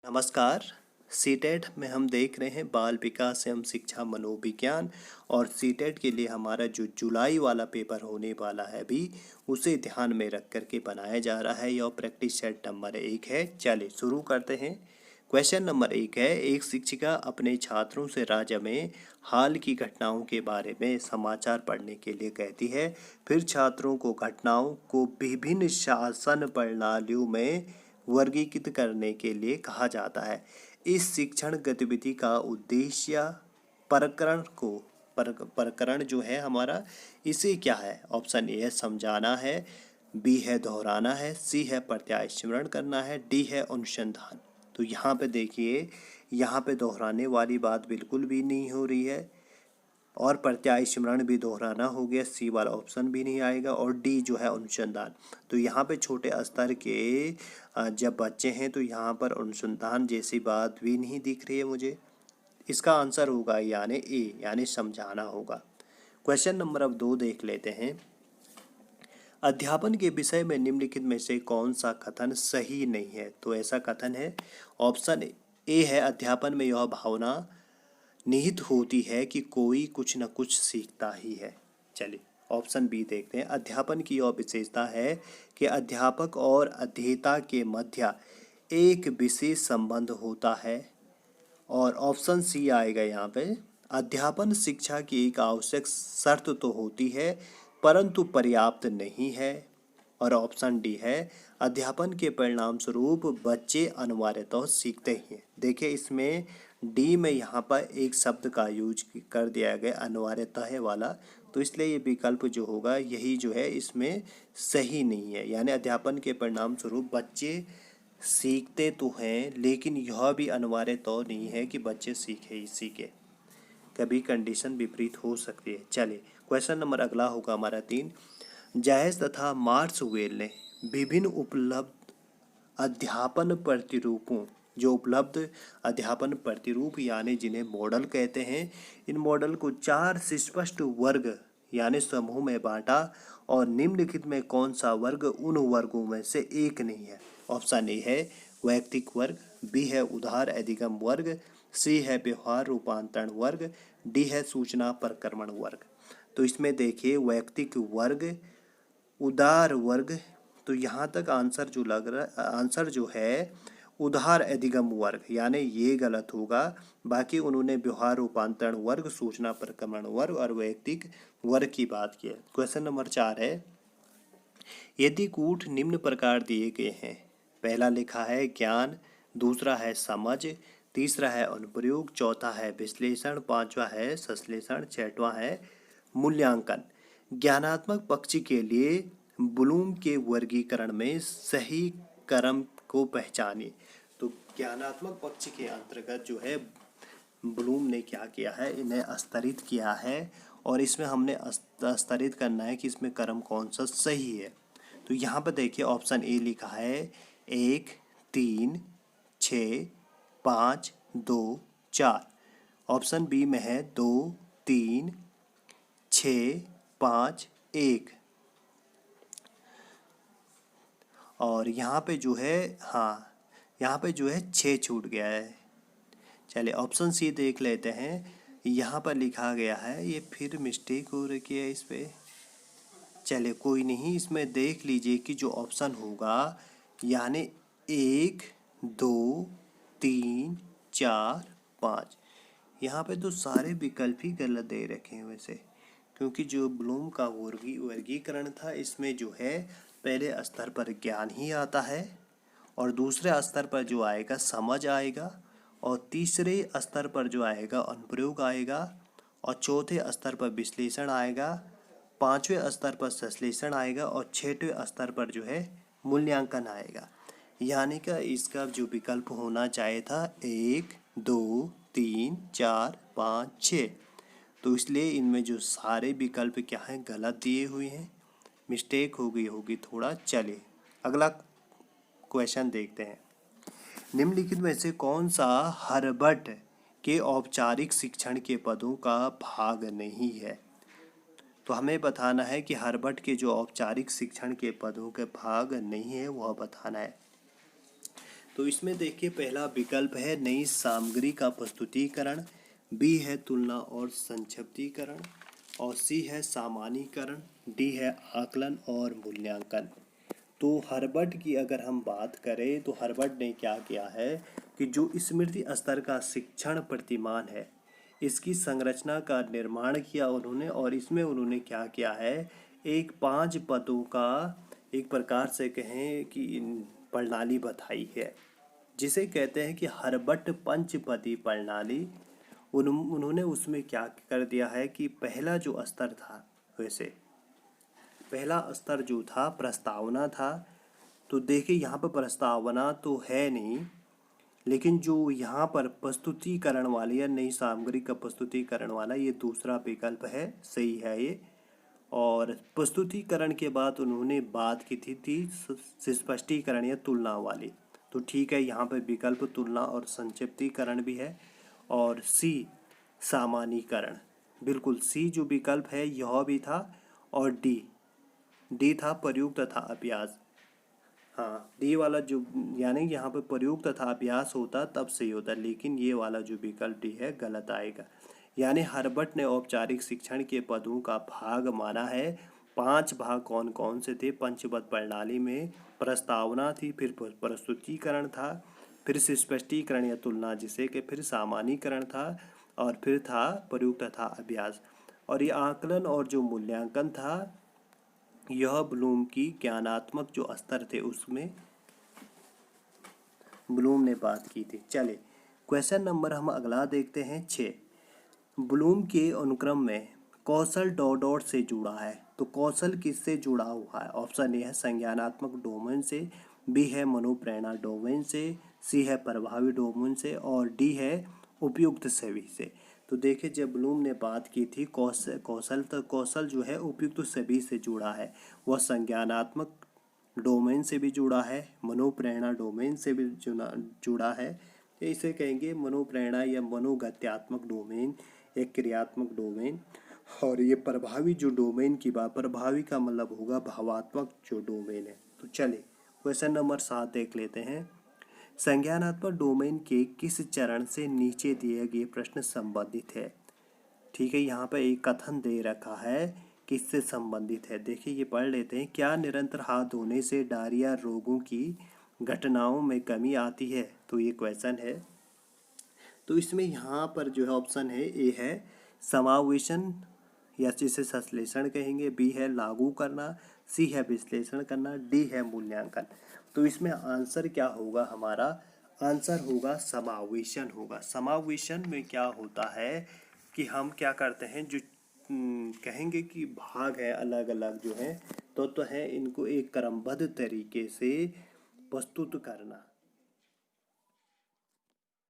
नमस्कार। सीटेट में हम देख रहे हैं बाल विकास एवं शिक्षा मनोविज्ञान और सीटेट के लिए हमारा जो जुलाई वाला पेपर होने वाला है अभी उसे ध्यान में रख करके बनाया जा रहा है। यह प्रैक्टिस सेट नंबर 1 है। चलिए शुरू करते हैं। क्वेश्चन नंबर 1 है, एक शिक्षिका अपने छात्रों से राज्य में हाल की घटनाओं के बारे में समाचार पढ़ने के लिए कहती है। फिर छात्रों को घटनाओं को विभिन्न शासन प्रणालियों में वर्गीकृत करने के लिए कहा जाता है। इस शिक्षण गतिविधि का उद्देश्य प्रकरण जो है हमारा इसे क्या है? ऑप्शन ए है समझाना है, बी है दोहराना है, सी है प्रत्याय स्मरण करना है, डी है अनुसंधान। तो यहाँ पे देखिए, यहाँ पे दोहराने वाली बात बिल्कुल भी नहीं हो रही है और प्रत्याय स्मरण भी दोहराना हो गया, सी वाला ऑप्शन भी नहीं आएगा और डी जो है अनुसंधान। तो यहाँ पे छोटे स्तर के जब बच्चे हैं तो यहाँ पर अनुसंधान जैसी बात भी नहीं दिख रही है मुझे। इसका आंसर होगा यानी ए, यानी समझाना होगा। क्वेश्चन नंबर अब 2 देख लेते हैं। अध्यापन के विषय में निम्नलिखित में से कौन सा कथन सही नहीं है? तो ऐसा कथन है, ऑप्शन ए है अध्यापन में यह भावना निहित होती है कि कोई कुछ न कुछ सीखता ही है। चलिए ऑप्शन बी देखते हैं। अध्यापन की यह विशेषता है कि अध्यापक और अध्येता के मध्य एक विशेष संबंध होता है। और ऑप्शन सी आएगा यहाँ पे, अध्यापन शिक्षा की एक आवश्यक शर्त तो होती है परंतु पर्याप्त नहीं है। और ऑप्शन डी है, अध्यापन के परिणाम स्वरूप बच्चे अनिवार्यतः सीखते ही हैं। देखिए इसमें डी में यहाँ पर एक शब्द का यूज कर दिया गया अनिवार्यतः है वाला, तो इसलिए ये विकल्प जो होगा यही जो है इसमें सही नहीं है। यानी अध्यापन के परिणाम स्वरूप बच्चे सीखते तो हैं लेकिन यह भी अनिवार्य तो नहीं है कि बच्चे सीखे ही सीखे, कभी कंडीशन विपरीत हो सकती है। चलिए क्वेश्चन नंबर अगला होगा हमारा 3। जायज तथा मार्क्सवेल ने विभिन्न उपलब्ध अध्यापन प्रतिरूपों, जो उपलब्ध अध्यापन प्रतिरूप यानी जिन्हें मॉडल कहते हैं, इन मॉडल को 4 सुस्पष्ट वर्ग यानी समूह में बांटा और निम्नलिखित में कौन सा वर्ग उन वर्गों में से एक नहीं है? ऑप्शन ए है वैयक्तिक वर्ग, बी है उदार अधिगम वर्ग, सी है व्यवहार रूपांतरण वर्ग, डी है सूचना प्रक्रमण वर्ग। तो इसमें देखिए वैयक्तिक वर्ग, उदार वर्ग, तो यहाँ तक आंसर जो लग रहा आंसर जो है उदार अधिगम वर्ग, यानी ये गलत होगा। बाकी उन्होंने व्यवहार रूपांतरण वर्ग, सूचना प्रक्रमण वर्ग और वैयक्तिक वर्ग की बात की है। क्वेश्चन नंबर 4 है, यदि कूट निम्न प्रकार दिए गए हैं। पहला लिखा है ज्ञान, दूसरा है समझ, तीसरा है अनुप्रयोग, चौथा है विश्लेषण, पांचवा है संश्लेषण, छठवां है मूल्यांकन। ज्ञानात्मक पक्ष के लिए ब्लूम के वर्गीकरण में सही क्रम को पहचानिए। तो ज्ञानात्मक पक्ष के अंतर्गत जो है ब्लूम ने क्या किया है, इन्हें स्तरित किया है और इसमें हमने स्तरित करना है कि इसमें क्रम कौन सा सही है। तो यहाँ पर देखिए ऑप्शन ए लिखा है 1 3 6 5 2 4। ऑप्शन बी में है 2 3 6 5 1 और यहाँ पे जो है, हाँ यहाँ पे जो है 6 छूट गया है। चलिए ऑप्शन सी देख लेते हैं। यहाँ पर लिखा गया है, ये फिर मिस्टेक हो रखी है इस पर। चलिए कोई नहीं, इसमें देख लीजिए कि जो ऑप्शन होगा यानी 1 2 3 4 5, यहाँ पे तो सारे विकल्प ही गलत दे रखे हैं वैसे, क्योंकि जो ब्लूम का वर्गीकरण था इसमें जो है पहले स्तर पर ज्ञान ही आता है और दूसरे स्तर पर जो आएगा समझ आएगा और तीसरे स्तर पर जो आएगा अनुप्रयोग आएगा और चौथे स्तर पर विश्लेषण आएगा, पांचवें स्तर पर संश्लेषण आएगा और छठवें स्तर पर जो है मूल्यांकन आएगा। यानी कि इसका जो विकल्प होना चाहिए था 1 2 3 4 5 6, तो इसलिए इनमें जो सारे विकल्प क्या हैं गलत दिए हुए हैं, मिस्टेक हो गई होगी थोड़ा। चलिए अगला क्वेश्चन देखते हैं। निम्नलिखित में से कौन सा हार्वर्ड के औपचारिक शिक्षण के पदों का भाग नहीं है? तो हमें बताना है कि हार्वर्ड के जो औपचारिक शिक्षण के पदों के भाग नहीं है वह बताना है। तो इसमें देखिए पहला विकल्प है नई सामग्री का प्रस्तुतिकरण, बी है तुलना और संक्षिप्तीकरण, और सी है सामान्यीकरण, डी है आकलन और मूल्यांकन। तो हर्बर्ट की अगर हम बात करें तो हर्बर्ट ने क्या किया है कि जो स्मृति स्तर का शिक्षण प्रतिमान है इसकी संरचना का निर्माण किया उन्होंने, और इसमें उन्होंने क्या किया है, एक 5 पदों का एक प्रकार से कहें कि प्रणाली बताई है, जिसे कहते हैं कि हर्बर्ट पंचपदी प्रणाली। उन्होंने उसमें क्या कर दिया है कि पहला जो स्तर था, वैसे पहला स्तर जो था प्रस्तावना था। तो देखिए यहाँ पर प्रस्तावना तो है नहीं, लेकिन जो यहाँ पर प्रस्तुतिकरण वाली या नई सामग्री का प्रस्तुतिकरण वाला ये दूसरा विकल्प है, सही है ये। और प्रस्तुतिकरण के बाद उन्होंने बात की थी स्पष्टीकरण या तुलना वाली। तो ठीक है, यहाँ पर विकल्प तुलना और संक्षिप्तीकरण भी है। और सी सामान्यीकरण, बिल्कुल सी जो विकल्प है यह भी था। और डी था प्रयोग तथा अभ्यास। हाँ, डी वाला जो यानी यहाँ पे प्रयोग तथा अभ्यास होता तब सही होता, लेकिन ये वाला जो विकल्प डी है गलत आएगा। यानी हर्बर्ट ने औपचारिक शिक्षण के पदों का भाग माना है। 5 भाग कौन कौन से थे पंचपद प्रणाली में? प्रस्तावना थी, फिर प्रस्तुतिकरण था, फिर स्पष्टीकरण या तुलना जिसे कि फिर सामान्यीकरण था, और फिर था प्रयोग तथा अभ्यास। और ये आकलन और जो मूल्यांकन था यह ब्लूम की ज्ञानात्मक जो स्तर थे उसमें ब्लूम ने बात की थी। चले क्वेश्चन नंबर हम अगला देखते हैं 6। ब्लूम के अनुक्रम में कौशल डॉट डॉट से जुड़ा है। तो कौशल किससे जुड़ा हुआ है? ऑप्शन ए है संज्ञानात्मक डोमेन से, बी है मनोप्रेरणा डोमेन से, सी है प्रभावी डोमेन से, और डी है उपयुक्त सभी से। तो देखिए जब ब्लूम ने बात की थी कौशल तो कौशल जो है उपयुक्त सभी से जुड़ा है। वह संज्ञानात्मक डोमेन से भी जुड़ा है, मनोप्रेरणा डोमेन से भी जुड़ा है। इसे कहेंगे मनोप्रेरणा या मनोगत्यात्मक डोमेन, एक क्रियात्मक डोमेन। और ये प्रभावी जो डोमेन की बात, प्रभावी का मतलब होगा भावात्मक जो डोमेन है। तो चलिए क्वेश्चन नंबर 7 देख लेते हैं। संज्ञानात्मक डोमेन के किस चरण से नीचे दिए गए प्रश्न संबंधित है? ठीक है, यहाँ पर एक कथन दे रखा है किससे संबंधित है। देखिए ये पढ़ लेते हैं। क्या निरंतर हाथ धोने से डायरिया रोगों की घटनाओं में कमी आती है? तो ये क्वेश्चन है। तो इसमें यहाँ पर जो है ऑप्शन है, ए है समावेशन या जिसे संश्लेषण कहेंगे, बी है लागू करना, सी है विश्लेषण करना, डी है मूल्यांकन। तो इसमें आंसर क्या होगा हमारा? आंसर होगा समावेशन होगा। समावेशन में क्या होता है कि हम क्या करते हैं, जो कहेंगे कि भाग है अलग अलग जो है तो है इनको एक क्रमबद्ध तरीके से प्रस्तुत करना।